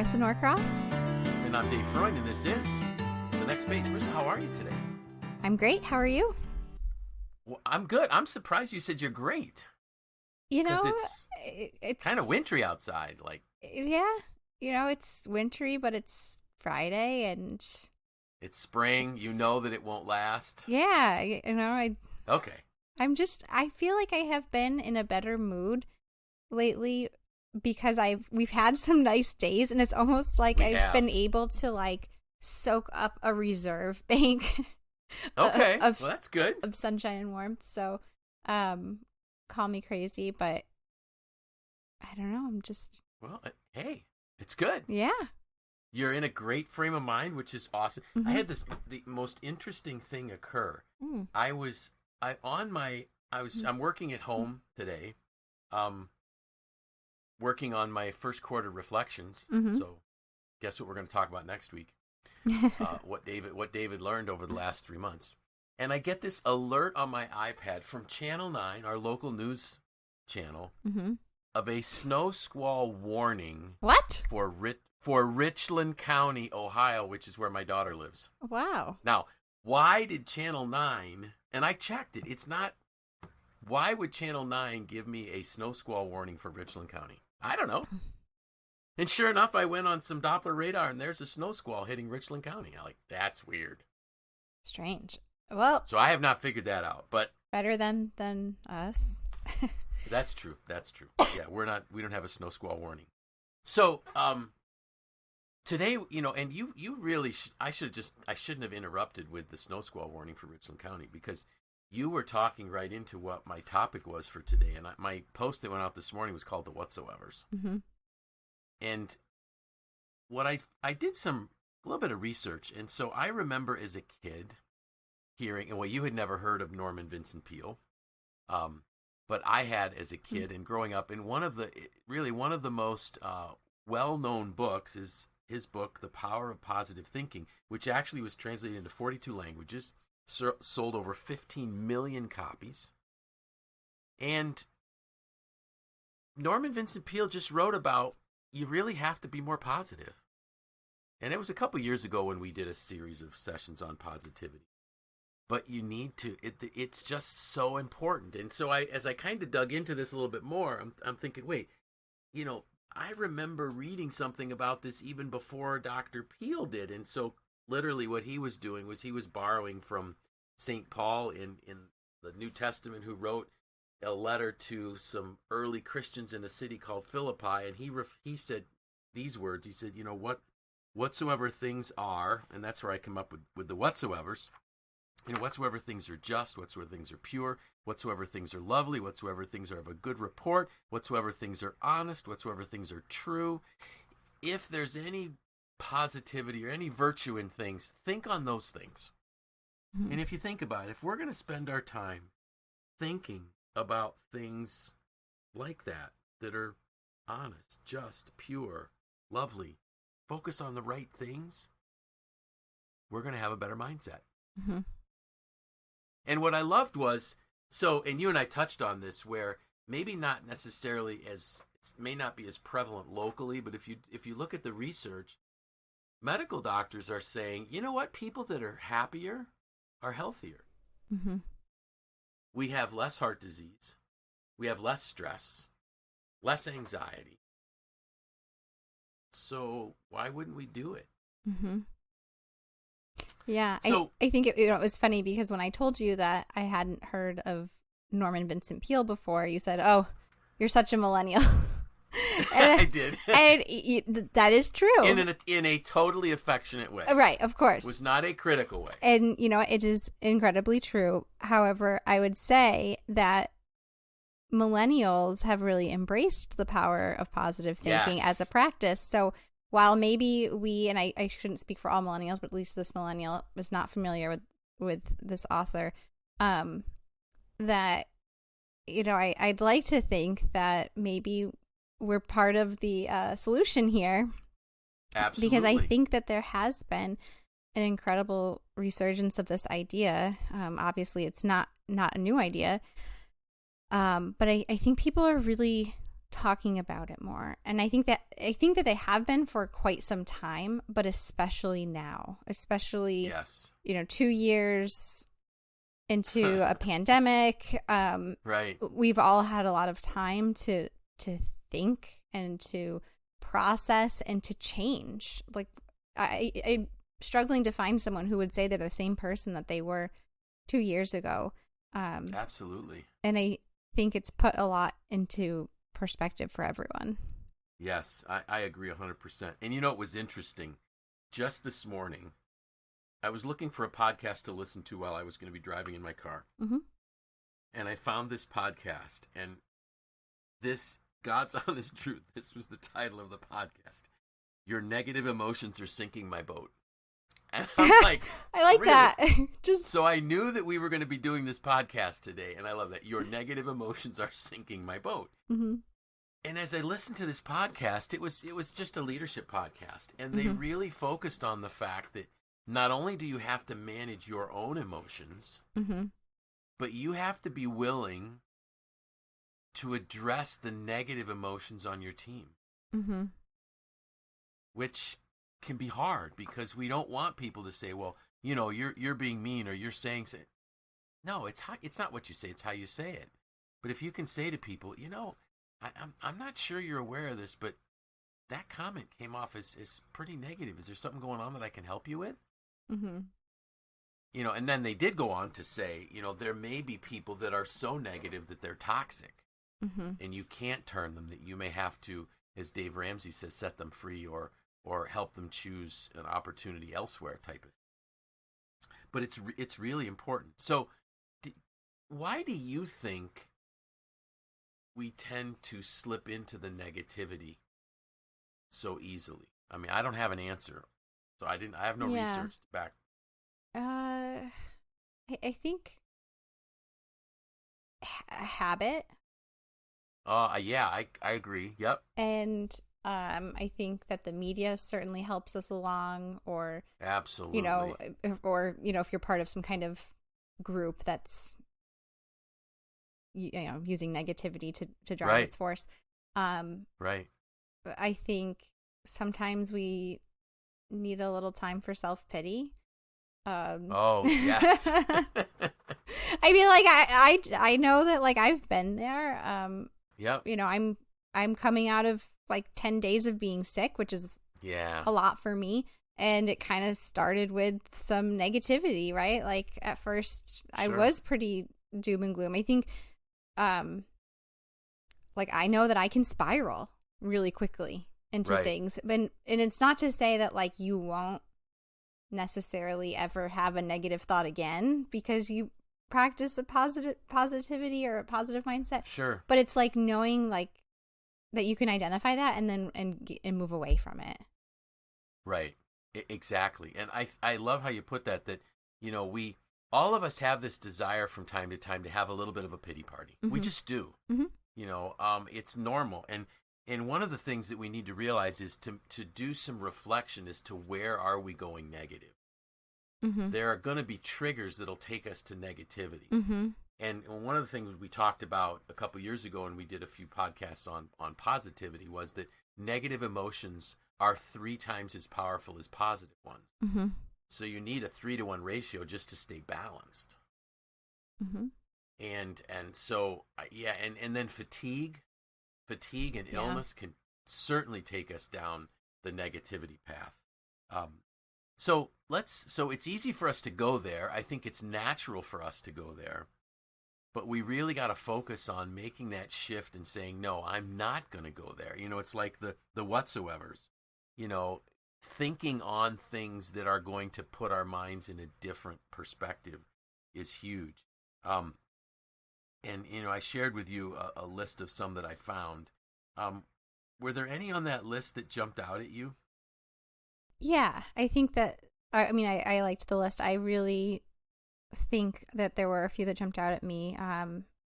Marisa Norcross. And I'm Dave Freund, and this is The Next Page. Marisa, how are you today? I'm great. How are you? Well, I'm good. I'm surprised you said you're great. You know, it's kind of wintry outside. Yeah. You know, it's wintry, but it's Friday and... It's spring. You know that it won't last. Yeah. You know, Okay. I feel like I have been in a better mood lately because we've had some nice days, and it's almost like I've been able to soak up a reserve bank. Okay. Well, that's good. Of sunshine and warmth. So, call me crazy, but I don't know. I'm just... Well, hey, it's good. Yeah. You're in a great frame of mind, which is awesome. Mm-hmm. I had the most interesting thing occur. Mm. I'm working at home today, working on my first quarter reflections. Mm-hmm. So guess what we're going to talk about next week? What David learned over the last 3 months. And I get this alert on my iPad from Channel 9, our local news channel, mm-hmm. of a snow squall warning. What? For Richland County, Ohio, which is where my daughter lives. Wow. Now, why did Channel 9, and I checked it, it's not, why would Channel 9 give me a snow squall warning for Richland County? I don't know. And sure enough, I went on some Doppler radar, and there's a snow squall hitting Richland County. I'm that's weird. Strange. Well, so I have not figured that out, but better than us. That's true. Yeah, we don't have a snow squall warning. So, today, and you really, I shouldn't have interrupted with the snow squall warning for Richland County, because you were talking right into what my topic was for today. And my post that went out this morning was called The Whatsoevers. Mm-hmm. And what I did a little bit of research. And so I remember as a kid hearing, and you had never heard of Norman Vincent Peale. But I had as a kid and growing up, and one of the most well-known books is his book, The Power of Positive Thinking, which actually was translated into 42 languages, sold over 15 million copies. And Norman Vincent Peale just wrote about, you really have to be more positive. And it was a couple years ago when we did a series of sessions on positivity. But you need to, it's just so important. And so as I kind of dug into this a little bit more, I'm thinking, wait, I remember reading something about this even before Dr. Peale did. And so literally what he was doing was he was borrowing from St. Paul in the New Testament, who wrote a letter to some early Christians in a city called Philippi. And he said these words. He said, whatsoever things are, and that's where I come up with the whatsoevers. Whatsoever things are just, whatsoever things are pure, whatsoever things are lovely, whatsoever things are of a good report, whatsoever things are honest, whatsoever things are true. If there's any positivity or any virtue in things, think on those things. Mm-hmm. And if you think about it, if we're going to spend our time thinking about things like that are honest, just, pure, lovely, focus on the right things, we're going to have a better mindset. Mm-hmm. And what I loved was, and you and I touched on this, where maybe not necessarily it may not be as prevalent locally, but if you look at the research, medical doctors are saying, you know what, people that are happier are healthier. Mm-hmm. We have less heart disease. We have less stress, less anxiety. So why wouldn't we do it? Mm-hmm. Yeah, so, I think it was funny because when I told you that I hadn't heard of Norman Vincent Peale before, you said, "Oh, you're such a millennial." I did, and that is true in a totally affectionate way, right? Of course, it was not a critical way, and it is incredibly true. However, I would say that millennials have really embraced the power of positive thinking as a practice. So, while maybe and I shouldn't speak for all millennials, but at least this millennial is not familiar with this author, that, I'd like to think that maybe we're part of the solution here. Absolutely. Because I think that there has been an incredible resurgence of this idea. Obviously, it's not a new idea. But I think people are really talking about it more. And I think that they have been for quite some time, but especially now, Yes. 2 years into a pandemic. Right. We've all had a lot of time to think and to process and to change. Like I'm struggling to find someone who would say they're the same person that they were 2 years ago. Absolutely. And I think it's put a lot into perspective for everyone. Yes, I agree 100%. And it was interesting. Just this morning, I was looking for a podcast to listen to while I was going to be driving in my car. Mm-hmm. And I found this podcast, and this, God's honest truth, this was the title of the podcast. Your negative emotions are sinking my boat. And I'm like, I like really? that. So I knew that we were going to be doing this podcast today, and I love that. Your negative emotions are sinking my boat. Mm-hmm. And as I listened to this podcast, it was just a leadership podcast, and they really focused on the fact that not only do you have to manage your own emotions, but you have to be willing to address the negative emotions on your team, which can be hard because we don't want people to say, well, you're being mean or you're saying so. No, it's not what you say, it's how you say it. But if you can say to people, I'm not sure you're aware of this, but that comment came off as pretty negative. Is there something going on that I can help you with? Mm-hmm. And then they did go on to say, there may be people that are so negative that they're toxic, and you can't turn them, that you may have to, as Dave Ramsey says, set them free or help them choose an opportunity elsewhere type of thing. But it's really important. So why do you think we tend to slip into the negativity so easily? I mean, I don't have an answer. So I have no research to back. I think a habit. Yeah, I agree. Yep. And I think that the media certainly helps us along, or absolutely, if you're part of some kind of group that's using negativity to drive its force. Right. I think sometimes we need a little time for self-pity. Oh yes. I mean, like I know that, like, I've been there. Yep. I'm coming out of like 10 days of being sick, which is a lot for me. And it kind of started with some negativity, right? Like at first I was pretty doom and gloom. I think, like, I know that I can spiral really quickly into things. And it's not to say that, like, you won't necessarily ever have a negative thought again because you practice a positivity or a positive mindset. Sure. But it's like knowing, like, that you can identify that and then and move away from it. Right. Exactly. And I love how you put that we all of us have this desire from time to time to have a little bit of a pity party. We just do. It's normal. And one of the things that we need to realize is to do some reflection as to where are we going negative. There are going to be triggers that'll take us to negativity. And one of the things we talked about a couple years ago, and we did a few podcasts on positivity, was that negative emotions are 3 times as powerful as positive ones. So you need a 3-to-1 ratio just to stay balanced. And so, and then fatigue and illness can certainly take us down the negativity path. So it's easy for us to go there. I think it's natural for us to go there, but we really got to focus on making that shift and saying, no, I'm not going to go there. It's like the whatsoevers, thinking on things that are going to put our minds in a different perspective is huge. And, I shared with you a list of some that I found. Were there any on that list that jumped out at you? Yeah, I think that, I liked the list. I really think that there were a few that jumped out at me.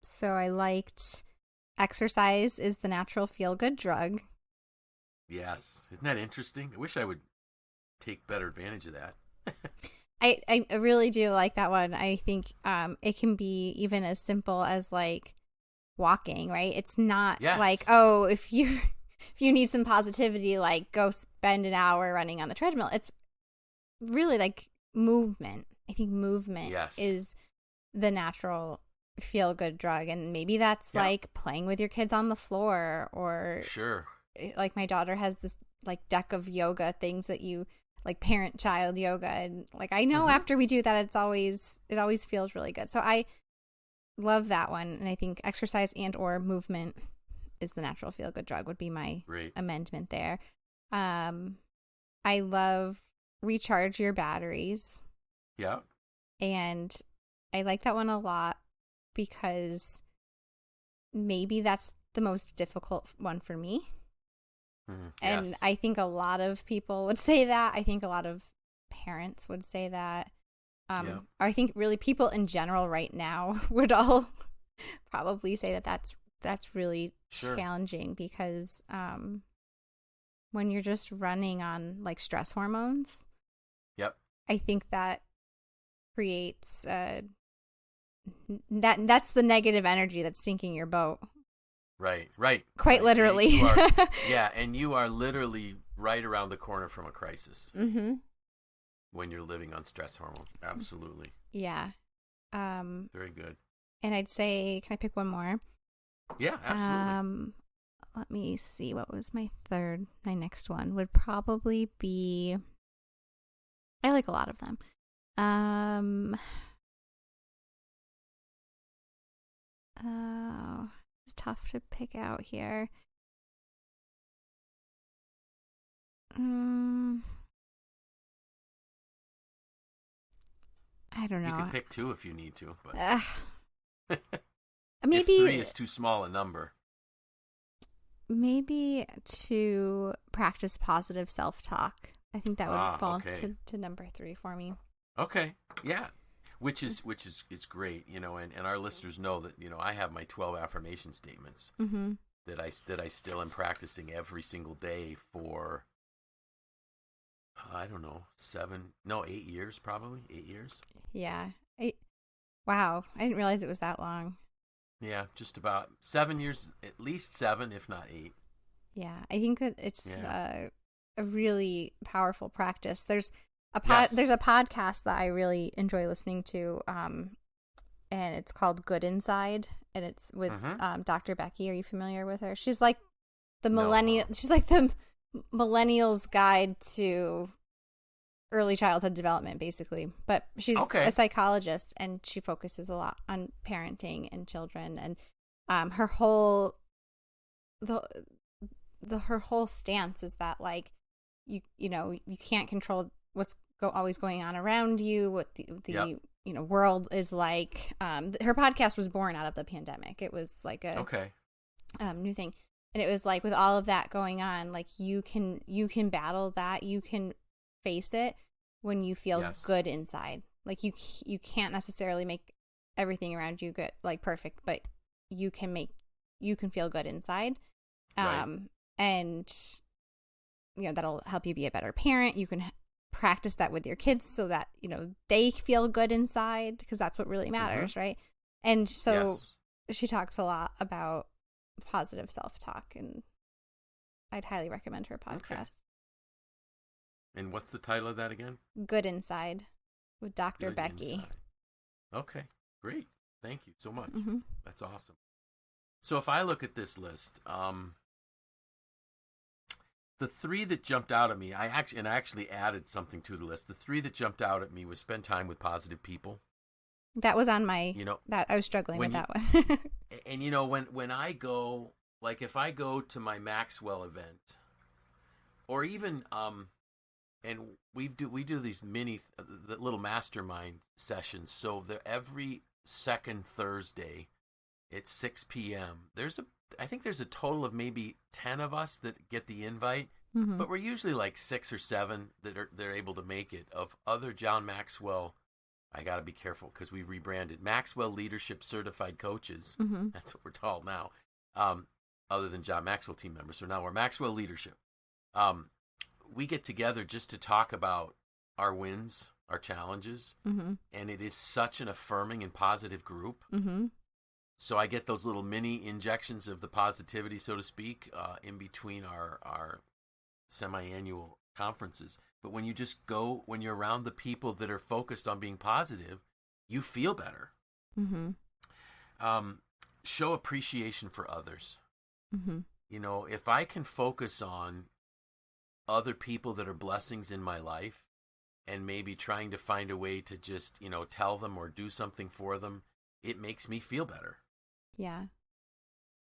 So I liked exercise is the natural feel-good drug. Yes. Isn't that interesting? I wish I would take better advantage of that. I really do like that one. I think it can be even as simple as, like, walking, right? It's not Yes. like, oh, if you need some positivity, like go spend an hour running on the treadmill. It's really like movement. I think movement Yes. is the natural feel good drug, and maybe that's like playing with your kids on the floor, or sure, like my daughter has this like deck of yoga things that you like, parent child yoga, and like I know after we do that it always feels really good. So I love that one, and I think exercise and or movement is the natural feel good drug would be my amendment there. I love recharge your batteries. Yeah. And I like that one a lot because maybe that's the most difficult one for me. And yes. I think a lot of people would say that. I think a lot of parents would say that. I think really people in general right now would all probably say that that's really challenging because when you're just running on like stress hormones, I think that creates that's the negative energy that's sinking your boat. Right. Quite literally. And you are literally right around the corner from a crisis when you're living on stress hormones. Absolutely. Yeah. Very good. And I'd say, can I pick one more? Yeah, absolutely. Let me see. What was my third? My next one would probably be, I like a lot of them. Oh, it's tough to pick out here. I don't know. You can pick two if you need to, but maybe if 3 is too small a number. Maybe to practice positive self-talk. I think that would fall to number 3 for me. Okay, yeah, which is great, and our listeners know that I have my 12 affirmation statements that I still am practicing every single day for I don't know 8 years probably 8 years. Yeah, wow, I didn't realize it was that long. Yeah, just about 7 years, at least 7, if not 8. Yeah, I think that it's a really powerful practice. There's a podcast that I really enjoy listening to, and it's called Good Inside, and it's with Dr. Becky. Are you familiar with her? She's like the millennial. She's like the millennials' guide to early childhood development, basically. But she's a psychologist, and she focuses a lot on parenting and children. And her whole her whole stance is that like you can't control what's always going on around you, what the world is like. Her podcast was born out of the pandemic. It was like a new thing, and it was like with all of that going on, like you can battle that, you can face it when you feel good inside. Like you can't necessarily make everything around you good, like perfect, but you can feel good inside. And that'll help you be a better parent. You can practice that with your kids so that they feel good inside, because that's what really matters, right? And so she talks a lot about positive self-talk, and I'd highly recommend her podcast. And what's the title of that again? Good Inside with Dr. Becky. Inside. Okay, great. Thank you so much. That's awesome. So if I look at this list, the 3 that jumped out at me, I actually added something to the list. The 3 that jumped out at me was spend time with positive people. That was on my, that I was struggling with that one. And when I go, like if I go to my Maxwell event, or even, and we do these the little mastermind sessions. So every second Thursday at 6 p.m. I think there's a total of maybe 10 of us that get the invite, but we're usually like 6 or 7 they're able to make it, of other John Maxwell. I got to be careful because we rebranded Maxwell Leadership Certified Coaches. That's what we're called now, other than John Maxwell team members. So now we're Maxwell Leadership. We get together just to talk about our wins, our challenges, and it is such an affirming and positive group. So I get those little mini injections of the positivity, so to speak, in between our semi-annual conferences. But when you're around the people that are focused on being positive, you feel better. Mm-hmm. Show appreciation for others. Mm-hmm. If I can focus on other people that are blessings in my life and maybe trying to find a way to just, tell them or do something for them, it makes me feel better. Yeah.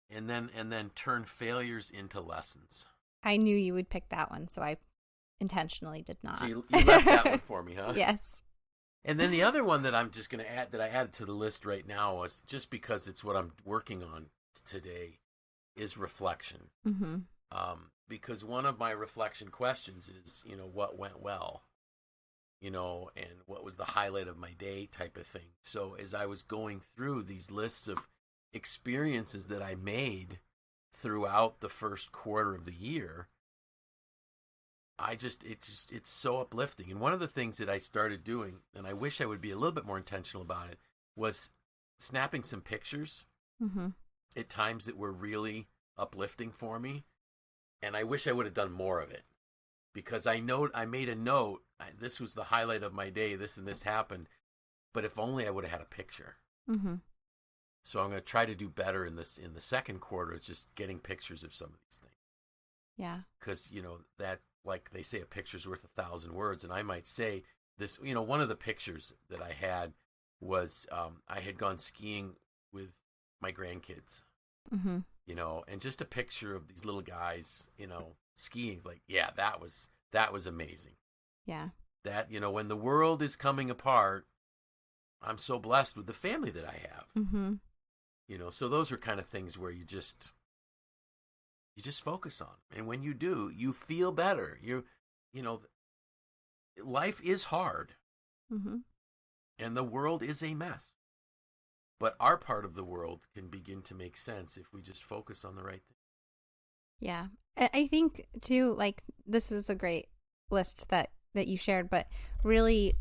And then turn failures into lessons. I knew you would pick that one, so I intentionally did not. So you left that one for me, huh? Yes. And then the other one that I'm just going to add, that I added to the list right now, was just because it's what I'm working on today, is reflection. Mm-hmm. Because one of my reflection questions is, what went well, and what was the highlight of my day type of thing. So as I was going through these lists of experiences that I made throughout the first quarter of the year, it's so uplifting. And one of the things that I started doing, and I wish I would be a little bit more intentional about it, was snapping some pictures mm-hmm. at times that were really uplifting for me. And I wish I would have done more of it, because I made a note, this was the highlight of my day, this and this happened, but if only I would have had a picture. Mm-hmm. So I'm going to try to do better in the second quarter. It's just getting pictures of some of these things. Yeah. Because, that, like they say, a picture's worth 1,000 words. And I might say this, one of the pictures that I had was I had gone skiing with my grandkids, mm-hmm. And just a picture of these little guys, skiing. Like, yeah, that was amazing. Yeah. That, when the world is coming apart, I'm so blessed with the family that I have. Mm-hmm. So those are kind of things where you just focus on. And when you do, you feel better. Life is hard. Mm-hmm. And the world is a mess. But our part of the world can begin to make sense if we just focus on the right thing. Yeah. I think, too, like, this is a great list that you shared, but really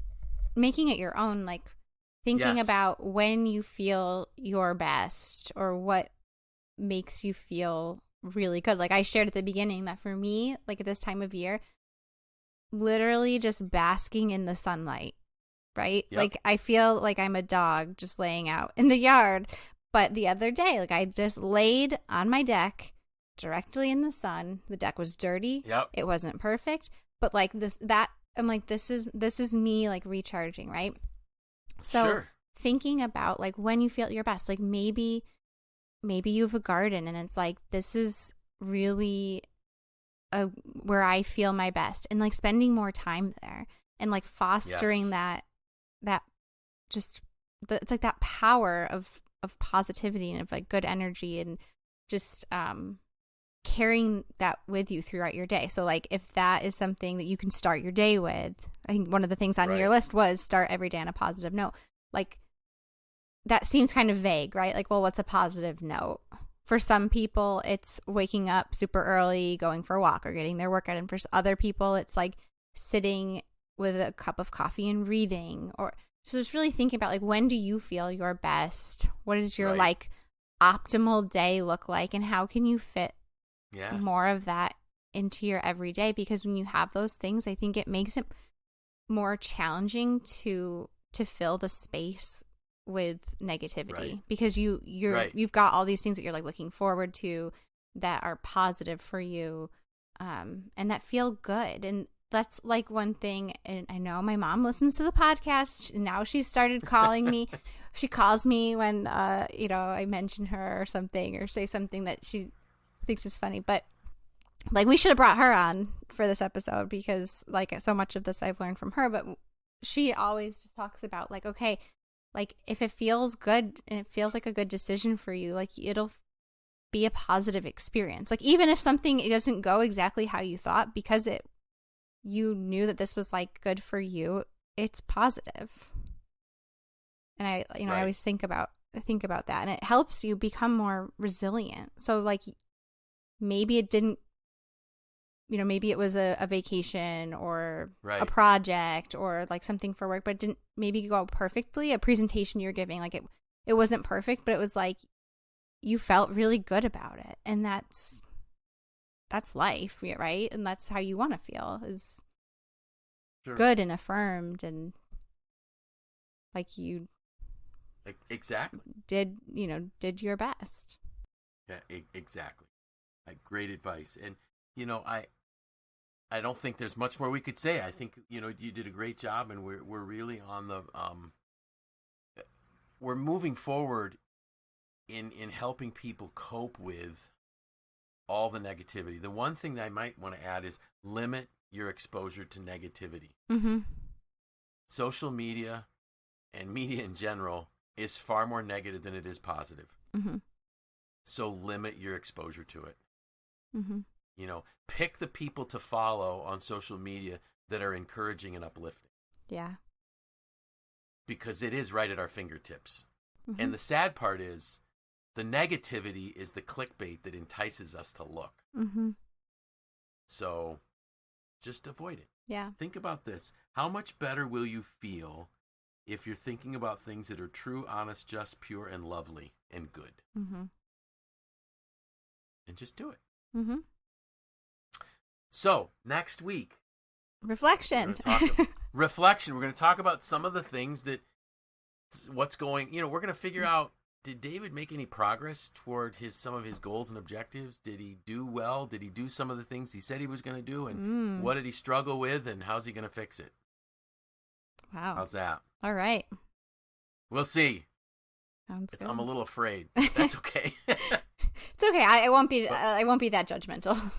making it your own, like, thinking Yes. about when you feel your best or what makes you feel really good. Like I shared at the beginning that for me, like at this time of year, literally just basking in the sunlight, right? Yep. Like I feel like I'm a dog just laying out in the yard. But the other day, like I just laid on my deck directly in the sun. The deck was dirty. Yep. It wasn't perfect, but like I'm like, this is me like recharging, right? So Sure. Thinking about like when you feel your best, like maybe you have a garden and it's like, this is really where I feel my best, and like spending more time there and like fostering Yes. that just it's like that power of positivity and of like good energy, and just carrying that with you throughout your day. So like if that is something that you can start your day with, I think one of the things on your list was start every day on a positive note. Like that seems kind of vague, right? Like, well, what's a positive note? For some people, it's waking up super early, going for a walk, or getting their workout. And for other people, it's like sitting with a cup of coffee and reading. Or so just really thinking about like, when do you feel your best? What does your like optimal day look like? And how can you fit more of that into your everyday? Because when you have those things, I think it makes it more challenging to fill the space with negativity, because you've got all these things that you're like looking forward to that are positive for you, and that feel good. And that's like one thing. And I know my mom listens to the podcast, and now she's started calling me. She calls me when I mention her or something, or say something that she thinks is funny. But like we should have brought her on for this episode, because like so much of this I've learned from her. But she always just talks about like, okay, like if it feels good and it feels like a good decision for you, like it'll be a positive experience. Like even if something doesn't go exactly how you thought, because you knew that this was like good for you, it's positive. And I always think about that, and it helps you become more resilient. So like maybe it didn't, maybe it was a vacation or a project or like something for work, but it didn't maybe go perfectly. A presentation you're giving, like it it wasn't perfect, but it was like you felt really good about it. And that's life, right? And that's how you want to feel, is good and affirmed, and like you exactly did your best. Yeah, exactly. Great advice. And I don't think there's much more we could say. I think you did a great job, and we're really on the we're moving forward in helping people cope with all the negativity. The one thing that I might want to add is limit your exposure to negativity. Mm-hmm. Social media and media in general is far more negative than it is positive. Mm-hmm. So limit your exposure to it. Mm-hmm. Pick the people to follow on social media that are encouraging and uplifting. Yeah. Because it is right at our fingertips. Mm-hmm. And the sad part is the negativity is the clickbait that entices us to look. Mm-hmm. So just avoid it. Yeah. Think about this. How much better will you feel if you're thinking about things that are true, honest, just, pure, and lovely and good? Mm-hmm. And just do it. Mm-hmm. So, next week, reflection. Reflection. We're going to talk about some of the things what's going, we're going to figure out, did David make any progress toward some of his goals and objectives? Did he do well? Did he do some of the things he said he was going to do? And what did he struggle with? And how's he going to fix it? Wow. How's that? All right. We'll see. Sounds good. I'm a little afraid. That's okay. It's okay. I won't be that judgmental.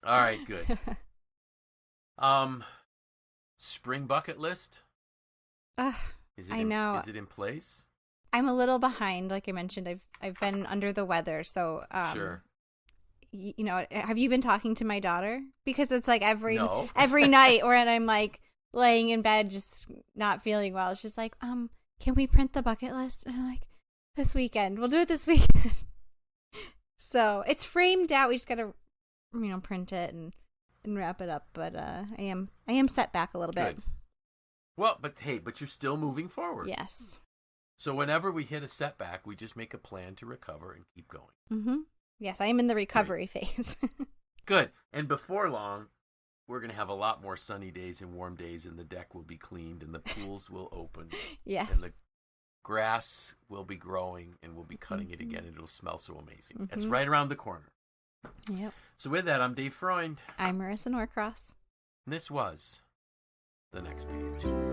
All right, good. Spring bucket list. I know. Is it in place? I'm a little behind. Like I mentioned, I've been under the weather, so sure. Have you been talking to my daughter? Because it's like every No. night, when I'm like laying in bed just not feeling well, it's just like, can we print the bucket list? And I'm like, this weekend. We'll do it this weekend. So it's framed out. We just gotta, print it and wrap it up. But I am set back a little bit. Good. Well, but you're still moving forward. Yes. So whenever we hit a setback, we just make a plan to recover and keep going. Mm-hmm. Yes, I am in the recovery phase. Good. And before long, we're going to have a lot more sunny days and warm days, and the deck will be cleaned, and the pools will open. Yes. And the grass will be growing, and we'll be cutting it again, and it'll smell so amazing. Mm-hmm. It's right around the corner. Yep. So with that, I'm Dave Freund. I'm Marisa Norcross. And this was The Next Page.